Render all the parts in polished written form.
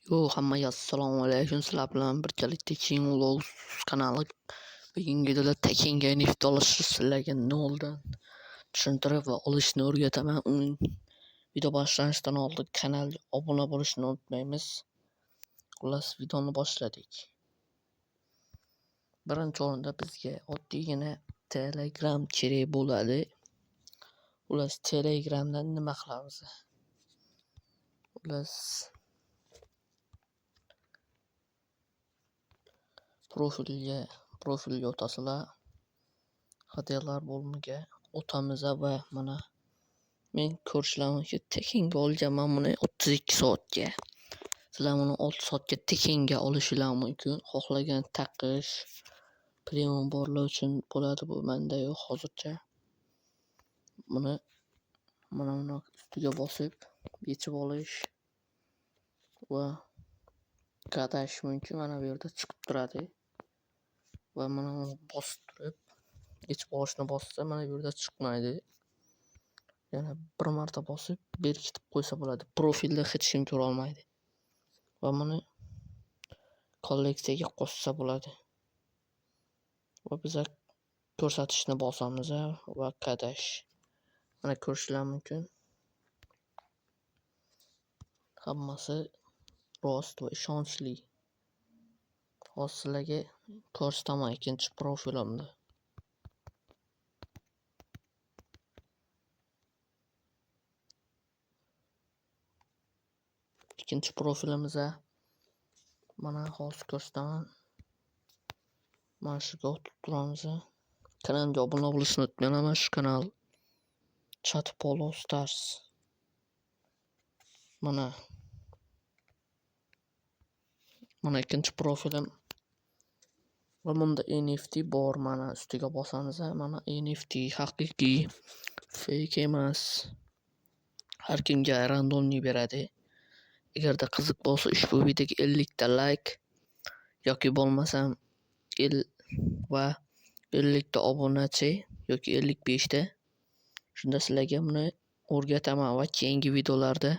Hammaga assalomu alaykum. Sizlar bilan birgalikda King Vlogs kanali bugungi videoda tekinga NFT olish sizlarga noldan tushuntirib va olishni o'rgataman. Video boshlanishidan oldin kanalga obuna bo'lishni unutmaymiz. Xullas, videoni boshladik. Birinchi o'rinda bizga oddiygina Telegram kerak bo'ladi. Xullas, Telegramdan nima qilamiz? Xullas, profilga o'tasizlar, hadiyalar bo'limiga o'tamiz va mana men ko'rishlarimcha tekinga olganman buni 32 soatga. Sizlar buni 6 soatga tekinga olishingiz mumkin. Xohlagan taqish, premium borlar uchun bo'ladi, bu menda yo'q hozircha. Buni mana ustiga bosib yechib olish va qadash mumkin. Mana bu yerda chiqib turadi. Va mana bosib turib yechib olishni bossa mana bu yerda chiqmaydi. Yana bir marta bosib berkitib qo'ysa bo'ladi. Profilda hech kim ko'ra olmaydi. Va buni kolleksiyaga qo'shsa bo'ladi. Va biz ko'rsatishni bosamiz va qadash. Mana ko'rishlar mumkin. Hammasi rost va ishonchli. Hozir sizlarga ko'rsataman ikkinchi profilimni. Ikkinchi profilimizda mana hozir ko'rsataman. Mana shuga o'tib turamiz. Kanalga obuna bo'lishni unutmanglar. Mana shu kanal Chat Polo Stars. Mana ikkinchi profilim. Va bunda NFT bor. Mana ustiga bosamiz. Mana NFT haqiqiy, fake emas. Har kimga randomli beradi. Agarda qiziq bo'lsa ushbu videoga 50 ta like yoki bo'lmasam 50 ta obunachi yoki 55 ta. Shunda sizlarga buni o'rgataman va keyingi videolarda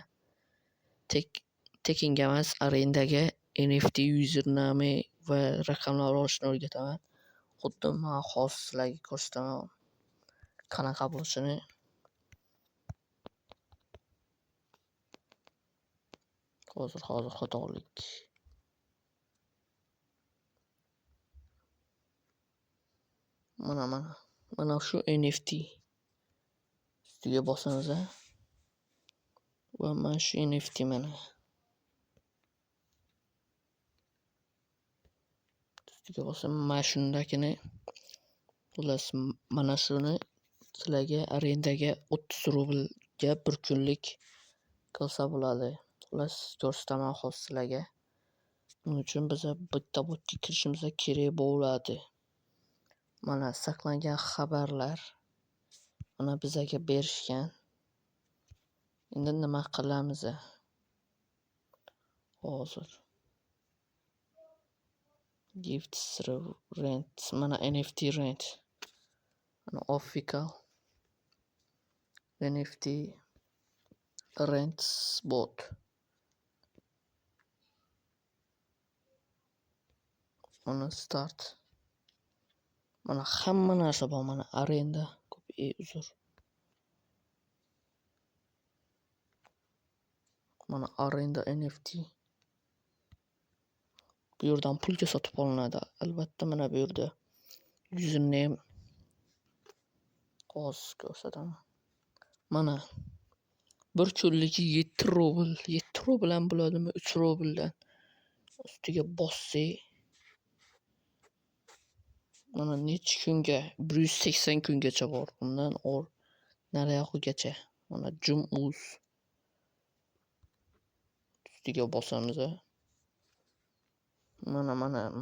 tekinga emas, arendaga NFT username va raqamlar olishni o'rgataman. Xuddi men hozir sizlarga ko'rsataman qanaqa bo'lishini. Hozir xatolik. Mana shu NFT ustiga bosamiz va mana shu NFT mana ustiga bosam mana shundakini. Xullas, mana shuni sizlarga arendaga 30 rublga bir kunlik qilsa bo'ladi. Xullas, ko'rsataman hozir sizlarga. Buning uchun biza bitta botga kirishimiz kerak bo'ladi. Mana saqlangan xabarlar mana bizga berishgan. Endi nima qilamiz? Hozir gifts rent, mana NFT rent. Mana official NFT rents bot. Mana start. Mana hamma narsa bor. Mana arenda uzr. Mana arenda NFT. Bu yerdan pulga sotib olinadi. Albatta mana bu yerda username hozir ko'rsataman. Mana bir kunligi 7 rubl. 7 rubldan bo'ladimi? 3 rubldan. Ustiga bossak mana necha kunga? 180 kungacha bor. Undan nariyog'igacha. Mana jum.uz ustiga bosamiz.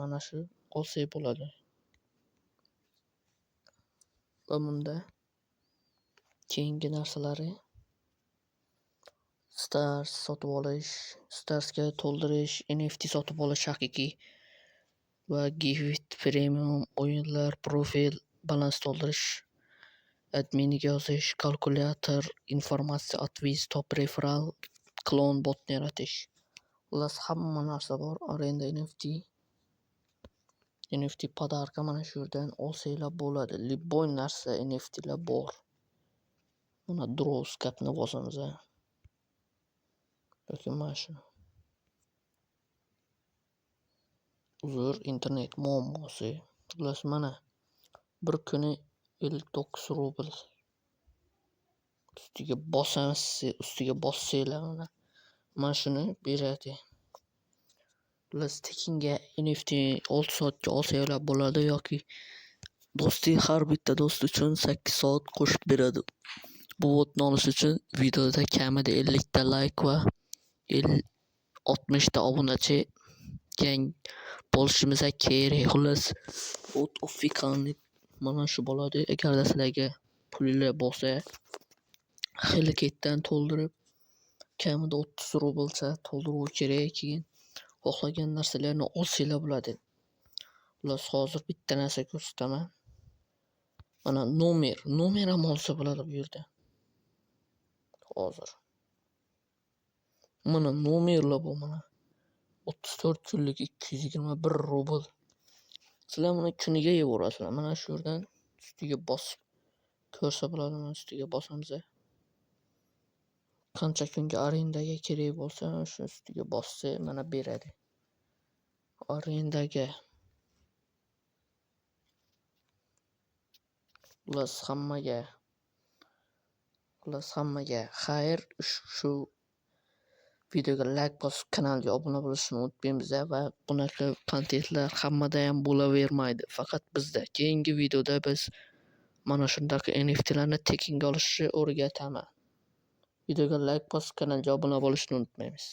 Mana shu olsak bo'ladi. Va bunda keyingi narsalari Stars sotib olish, Starsga to'ldirish, NFT sotib olish haqiqiy va gift premium o'yinlar, profil, balans to'ldirish, adminiga yozish, kalkulyator, informatsiya, atviz, top referral, klon botni yaratish. Xullas hamma narsa bor. Arenda NFT podarka mana shu yerdan olsanglar bo'ladi. Любой narsa NFTlar bor. Mana Drawskapni bosamiz. Yoki mana shu. Uzr, internet muammosi. Xullas mana bir kuni 59 rubl. Ustiga bossanglar mana shuni beradi. Xullas tekinga NFT 6 soatga olsanglar bo'ladi yoki do'sting har bitta do'st uchun 8 soat qo'shib beradi. Bu botni olish uchun videoda kamida 50 ta like va 60 ta obunachi bo'lishimiz kerak. Xullas bot officialni mana shu bo'ladi. Agarda sizlarga pulinglar bo'lsa, Hellkitdan to'ldirib kamida 30 rublcha to'ldirib kerak. Keyin xohlagan narsalarni olsanglar bo'ladi. Xullas hozir bitta narsa ko'rsataman. Mana nomer ham olsa bo'ladi bu yerda. Hozir. Mana nomerlar bu mana. 34 kunlik 221 rubl. Sizlar buni kuniga yevorasizlar. Mana shu yerdan ustiga bosib ko'rsa bo'ladi. Mana ustiga bosamiz. Qancha kunga arendaga kerak bo'lsa, shu ustiga bossa mana beradi. Arendaga. Xullas hammaga xayr. Shu videoga like bosib kanalga obuna bo'lishni unutmaymiz va bunaqa kontentlar hammada ham bo'lavermaydi, faqat bizda. Keyingi videoda biz mana shunday NFTlarni tekinga olishni o'rgataman. Videoga like bosib kanalga obuna bo'lishni unutmaymiz.